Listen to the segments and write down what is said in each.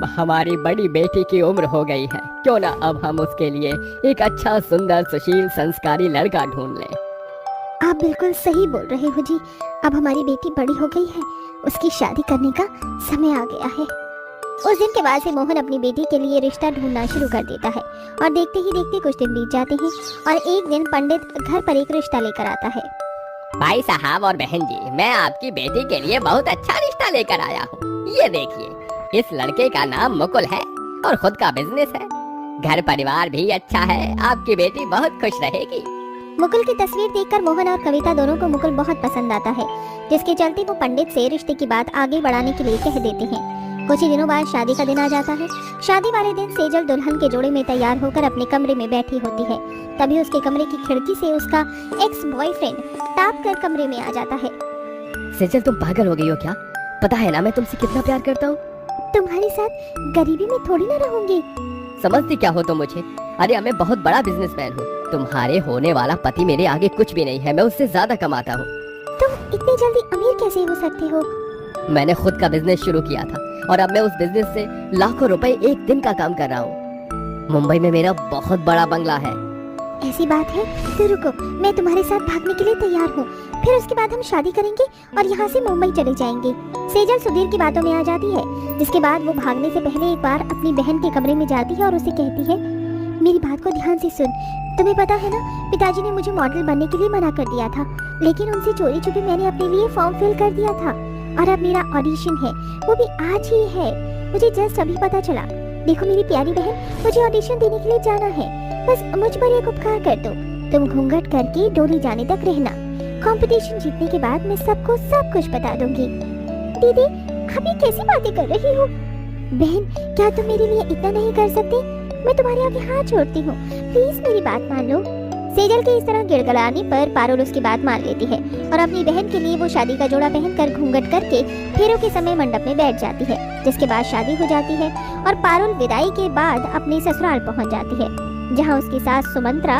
हमारी बड़ी बेटी की उम्र हो गई है, क्यों ना अब हम उसके लिए एक अच्छा सुंदर सुशील संस्कारी लड़का ढूंढ लें। आप बिल्कुल सही बोल रहे हो जी। अब हमारी बेटी बड़ी हो गई है, उसकी शादी करने का समय आ गया है। उस दिन के बाद से मोहन अपनी बेटी के लिए रिश्ता ढूंढना शुरू कर देता है और देखते ही देखते कुछ दिन बीत जाते हैं और एक दिन पंडित घर पर एक रिश्ता लेकर आता है। भाई साहब और बहन जी, मैं आपकी बेटी के लिए बहुत अच्छा रिश्ता लेकर आया हूँ। ये देखिए, इस लड़के का नाम मुकुल है और खुद का बिजनेस है। घर परिवार भी अच्छा है, आपकी बेटी बहुत खुश रहेगी। मुकुल की तस्वीर देखकर मोहन और कविता दोनों को मुकुल बहुत पसंद आता है, जिसके चलते वो पंडित से रिश्ते की बात आगे बढ़ाने के लिए कह देते हैं। कुछ ही दिनों बाद शादी का दिन आ जाता है। शादी वाले दिन सेजल दुल्हन के जोड़े में तैयार होकर अपने कमरे में बैठी होती है। तभी उसके कमरे की खिड़की से उसका एक्स बॉयफ्रेंड ताप कर कमरे में आ जाता है। सेजल, तुम पागल हो गई हो क्या? पता है ना मैं तुमसे कितना प्यार करता हूँ। तुम्हारे साथ गरीबी में थोड़ी ना रहूंगी। समझती क्या हो तुम मुझे? अरे मैं बहुत बड़ा बिजनेसमैन हूँ। तुम्हारे होने वाला पति मेरे आगे कुछ भी नहीं है, मैं उससे ज्यादा कमाता हूँ। तुम इतनी जल्दी अमीर कैसे हो सकते हो? मैंने खुद का बिजनेस शुरू किया था और अब मैं उस बिजनेस से लाखों रुपए एक दिन का काम कर रहा हूँ। मुंबई में मेरा बहुत बड़ा बंगला है। ऐसी बात है तो रुको, मैं तुम्हारे साथ भागने के लिए तैयार हूँ। फिर उसके बाद हम शादी करेंगे और यहाँ से मुंबई चले जाएंगे। सेजल सुधीर की बातों में आ जाती है, जिसके बाद वो भागने से पहले एक बार अपनी बहन के कमरे में जाती है और उसे कहती है, मेरी बात को ध्यान से सुन। तुम्हें पता है ना, पिताजी ने मुझे मॉडल बनने के लिए मना कर दिया था, लेकिन उनसे चोरी छुपे मैंने अपने लिए फॉर्म फिल कर दिया था और अब मेरा ऑडिशन है, वो भी आज ही है। मुझे जस्ट अभी पता चला। देखो मेरी प्यारी बहन, मुझे ऑडिशन देने के लिए जाना है। बस मुझ पर एक उपकार कर दो, तुम घूंघट करके डोली जाने तक रहना। कंपटीशन जीतने के बाद मैं सबको सब कुछ बता दूंगी। दीदी, आप ये कैसी बातें कर रही हो? बहन, क्या तुम मेरे लिए इतना नहीं कर सकती? मैं तुम्हारे आगे हाथ जोड़ती हूँ, प्लीज मेरी बात मान लो। सेजल के इस तरह गिड़गिड़ाने पर पारुल उसकी बात मान लेती है और अपनी बहन के लिए वो शादी का जोड़ा पहनकर घूंघट करके फेरों के समय मंडप में बैठ जाती है, जिसके बाद शादी हो जाती है और पारुल विदाई के बाद अपने ससुराल पहुंच जाती है, जहां उसकी सास सुमंत्रा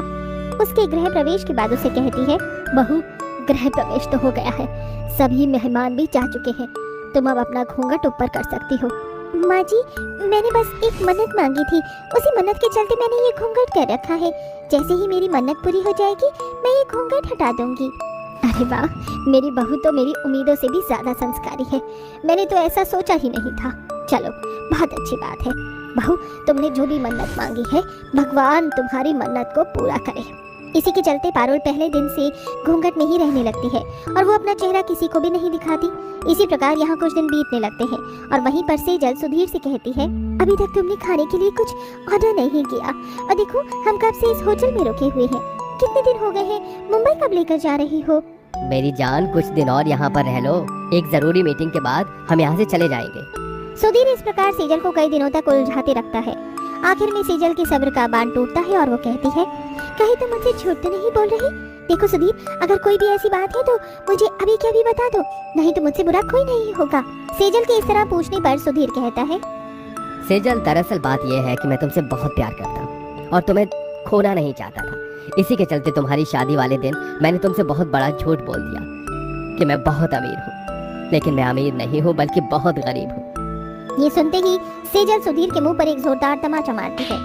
उसके गृह प्रवेश के बाद उसे कहती है, बहू, गृह प्रवेश तो हो गया है, सभी मेहमान भी जा चुके हैं, तुम अब अपना घूंघट ऊपर कर सकती हो। माँ जी, मैंने बस एक मन्नत मांगी थी, उसी मन्नत के चलते मैंने ये घूंघट कर रखा है। जैसे ही मेरी मन्नत पूरी हो जाएगी, मैं ये घूंघट हटा दूंगी। अरे वाह, मेरी बहू तो मेरी उम्मीदों से भी ज्यादा संस्कारी है। मैंने तो ऐसा सोचा ही नहीं था। चलो, बहुत अच्छी बात है। बहू, तुमने जो भी मन्नत मांगी है, भगवान तुम्हारी मन्नत को पूरा करे। इसी के चलते पारुल पहले दिन से घूंघट में ही रहने लगती है और वो अपना चेहरा किसी को भी नहीं दिखाती। इसी प्रकार यहाँ कुछ दिन बीतने लगते हैं और वहीं पर सेजल सुधीर से कहती है, अभी तक तुमने खाने के लिए कुछ ऑर्डर नहीं किया और देखो हम कब से इस होटल में रुके हुए हैं। कितने दिन हो गए हैं? मुंबई कब लेकर जा रही हो? मेरी जान, कुछ दिन और यहाँ पर रह लो। एक जरूरी मीटिंग के बाद हम यहाँ से चले जाएंगे। सुधीर इस प्रकार सेजल को कई दिनों तक उलझाते रखता है। आखिर में सेजल के सब्र का बांध टूटता है और वो कहती है, कहीं तुम मुझसे झूठ तो नहीं बोल रही? देखो सुधीर, अगर कोई भी ऐसी बात है तो मुझे अभी के अभी बता दो, नहीं तो मुझसे बुरा कोई नहीं होगा। सेजल के इस तरह पूछने पर सुधीर कहता है, सेजल, दरअसल बात यह है कि मैं तुमसे बहुत प्यार करता हूँ और तुम्हें खोना नहीं चाहता था। इसी के चलते तुम्हारी शादी वाले दिन मैंने तुमसे बहुत बड़ा झूठ बोल दिया कि मैं बहुत अमीर हूँ, लेकिन मैं अमीर नहीं हूँ बल्कि बहुत गरीब हूँ। ये सुनते ही सेजल सुधीर के मुंह पर एक जोरदार तमाचा मारती है।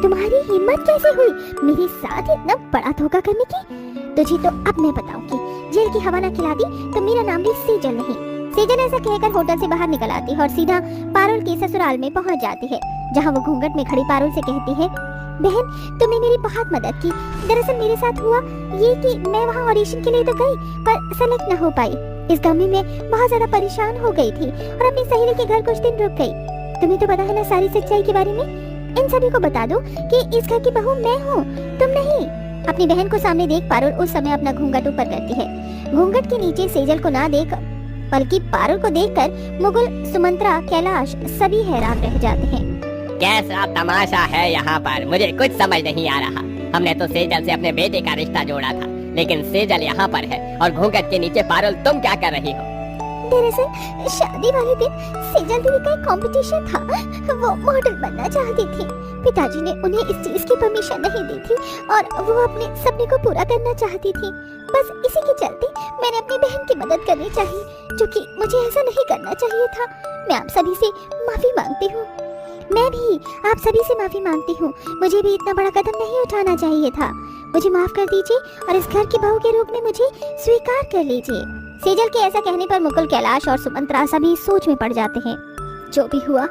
तुम्हारी हिम्मत कैसे हुई मेरे साथ इतना बड़ा धोखा करने की? तुझे तो अब मैं बताऊंगी। जेल की हवा न खिला दी तो मेरा नाम भी सेजल नहीं। सेजल ऐसा कहकर होटल से बाहर निकल आती है और सीधा पारुल के ससुराल में पहुंच जाती है, जहां वो घूंघट में खड़ी पारुल से कहती है, बहन, तुमने मेरी बहुत मदद की। दरअसल मेरे साथ हुआ ये कि मैं वहाँ ऑडिशन के लिए तो गई पर सेलेक्ट न हो पाई। इस गम में मैं बहुत ज्यादा परेशान हो गई थी और अपनी सहेली के घर कुछ दिन रुक गई। तुम्हें तो पता है ना सारी सच्चाई के बारे में। इन सभी को बता दो कि इस घर की बहू मैं हूँ, तुम नहीं। अपनी बहन को सामने देख पारुल उस समय अपना घूंघट ऊपर करती है। घूंघट के नीचे सेजल को ना देख बल्कि पारुल को देखकर मुकुल, सुमंत्रा, कैलाश सभी हैरान रह जाते हैं। कैसा तमाशा है यहाँ पर, मुझे कुछ समझ नहीं आ रहा। हमने तो सेजल से अपने बेटे का रिश्ता जोड़ा था, लेकिन सेजल यहाँ पर है और घूंघट के नीचे पारुल तुम क्या कर रही हो? दरअसल शादी वाले दिन सेजल दीदी का एक कंपटीशन था, वो मॉडल बनना चाहती थी। पिताजी ने उन्हें इस चीज की परमिशन नहीं दी थी और वो अपने सपने को पूरा करना चाहती थी। बस इसी के चलते मैंने अपनी बहन की मदद करनी चाहिए, जो कि मुझे ऐसा नहीं करना चाहिए था। मैं आप सभी से माफी मांगती हूँ। मैं भी आप सभी से माफी मांगती हूँ। मुझे भी इतना बड़ा कदम नहीं उठाना चाहिए था। मुझे माफ कर दीजिए और इस घर की बहू के रूप में मुझे स्वीकार कर लीजिए। सेजल के ऐसा कहने पर मुकुल, कैलाश और सुमंत्रा सभी सोच में पड़ जाते हैं। जो भी हुआ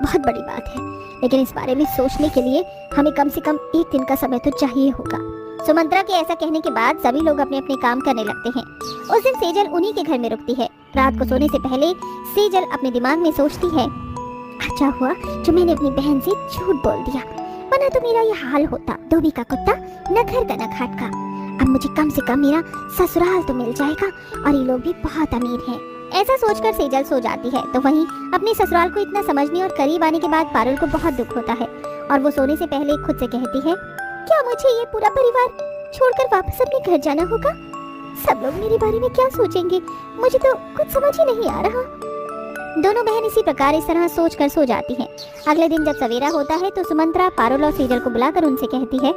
बहुत बड़ी बात है, लेकिन इस बारे में सोचने के लिए हमें कम से कम एक दिन का समय तो चाहिए होगा। सुमंत्रा के ऐसा कहने के बाद सभी लोग अपने अपने काम करने लगते हैं। उस दिन सेजल उन्हीं के घर में रुकती है। रात को सोने से पहले सेजल अपने दिमाग में सोचती है, अच्छा हुआ जो मैंने अपनी बहन से झूठ बोल दिया, वरना तो मेरा ये हाल होता, धोबी का कुत्ता न घर का न घाट का। अब मुझे कम से कम मेरा ससुराल तो मिल जाएगा और ये लोग भी बहुत अमीर हैं। ऐसा सोचकर सेजल सो जाती है। तो वहीं अपने ससुराल को इतना समझने और करीब आने के बाद पारुल को बहुत दुख होता है और वो सोने से पहले खुद से कहती है, क्या मुझे ये पूरा परिवार छोड़कर वापस अपने घर जाना होगा? सब लोग मेरे बारे में क्या सोचेंगे? मुझे तो कुछ समझ ही नहीं आ रहा। दोनों बहन इसी प्रकार इस तरह सोचकर सो जाती हैं। अगले दिन जब सवेरा होता है तो सुमंत्रा पारुल और सेजल को बुलाकर उनसे कहती है,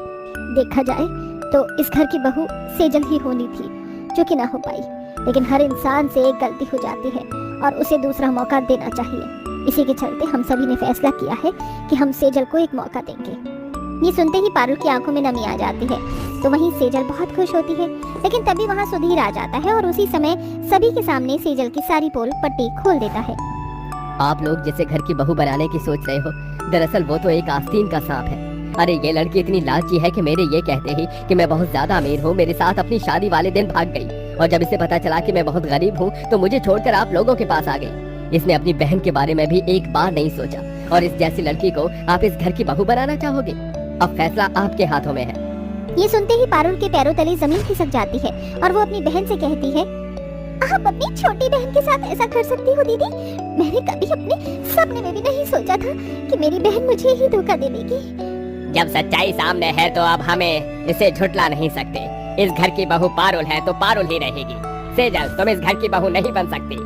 देखा जाए तो इस घर की बहू सेजल ही होनी थी, जो कि ना हो पाई। लेकिन हर इंसान से एक गलती हो जाती है और उसे दूसरा मौका देना चाहिए। इसी के चलते हम सभी ने फैसला किया है कि हम सेजल को एक मौका देंगे। ये सुनते ही पारुल की आंखों में नमी आ जाती है। तो वहीं सेजल बहुत खुश होती है। लेकिन तभी वहाँ सुधीर आ जाता है और उसी समय सभी के सामने सेजल की सारी पोल पट्टी खोल देता है। आप लोग जिसे घर की बहू बनाने की सोच रहे हो, दरअसल वो तो एक आस्तीन का सांप है। अरे ये लड़की इतनी लालची है कि मेरे ये कहते ही कि मैं बहुत ज्यादा अमीर हूँ मेरे साथ अपनी शादी वाले दिन भाग गई, और जब इसे पता चला कि मैं बहुत गरीब हूँ तो मुझे छोड़कर आप लोगों के पास आ गई। इसने अपनी बहन के बारे में भी एक बार नहीं सोचा, और इस जैसी लड़की को आप इस घर की बहू बनाना चाहोगे? अब फैसला आपके हाथों में है। ये सुनते ही पारुल के पैरों तले जमीन खिसक जाती है और वो अपनी बहन से कहती है, आप अपनी छोटी बहन के साथ ऐसा कर सकती हो दीदी? मैंने कभी अपने सपने में भी नहीं सोचा था कि मेरी बहन मुझे ही धोखा दे देगी। जब सच्चाई सामने है तो अब हमें इसे झुठला नहीं सकते। इस घर की बहू पारुल है तो पारुल ही रहेगी। सेजल, तुम इस घर की बहू नहीं बन सकती।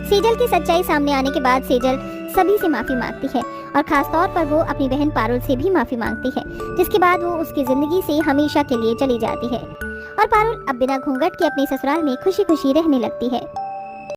सेजल की सच्चाई सामने आने के बाद सेजल सभी से माफी मांगती है और खास तौर पर वो अपनी बहन पारुल से भी माफी मांगती है, जिसके बाद वो उसकी जिंदगी से हमेशा के लिए चली जाती है और पारुल अब बिना घूंघट के अपने ससुराल में खुशी खुशी रहने लगती है।